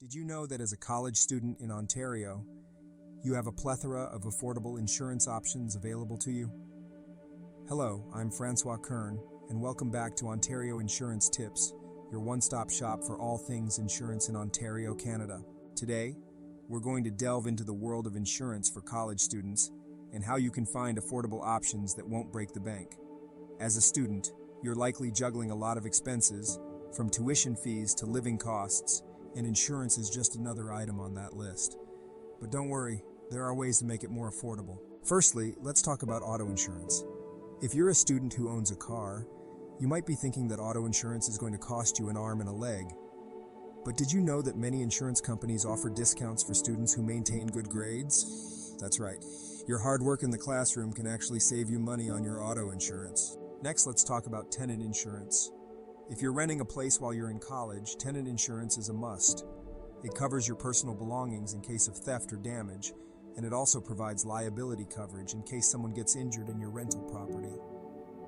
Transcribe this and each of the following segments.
Did you know that as a college student in Ontario, you have a plethora of affordable insurance options available to you? Hello, I'm Francois Kern, and welcome back to Ontario Insurance Tips, your one-stop shop for all things insurance in Ontario, Canada. Today, we're going to delve into the world of insurance for college students and how you can find affordable options that won't break the bank. As a student, you're likely juggling a lot of expenses, from tuition fees to living costs, and insurance is just another item on that list. But don't worry, there are ways to make it more affordable. Firstly, let's talk about auto insurance. If you're a student who owns a car, you might be thinking that auto insurance is going to cost you an arm and a leg. But did you know that many insurance companies offer discounts for students who maintain good grades? That's right. Your hard work in the classroom can actually save you money on your auto insurance. Next, let's talk about tenant insurance. If you're renting a place while you're in college, tenant insurance is a must. It covers your personal belongings in case of theft or damage, and it also provides liability coverage in case someone gets injured in your rental property.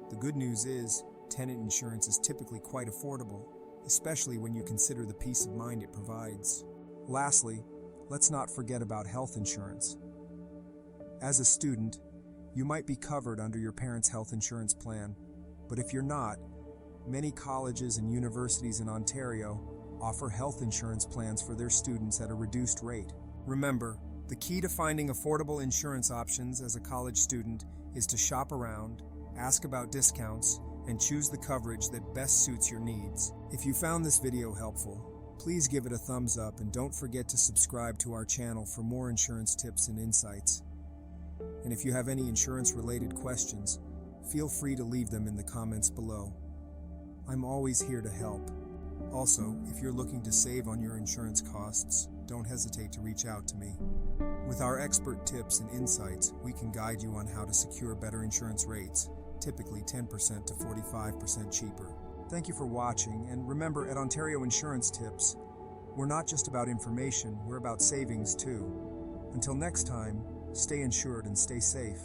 The good news is, tenant insurance is typically quite affordable, especially when you consider the peace of mind it provides. Lastly, let's not forget about health insurance. As a student, you might be covered under your parents' health insurance plan, but if you're not, many colleges and universities in Ontario offer health insurance plans for their students at a reduced rate. Remember, the key to finding affordable insurance options as a college student is to shop around, ask about discounts, and choose the coverage that best suits your needs. If you found this video helpful, please give it a thumbs up and don't forget to subscribe to our channel for more insurance tips and insights. And if you have any insurance-related questions, feel free to leave them in the comments below. I'm always here to help. Also, if you're looking to save on your insurance costs, don't hesitate to reach out to me. With our expert tips and insights, we can guide you on how to secure better insurance rates, typically 10% to 45% cheaper. Thank you for watching, and remember, at Ontario Insurance Tips, we're not just about information, we're about savings too. Until next time, stay insured and stay safe.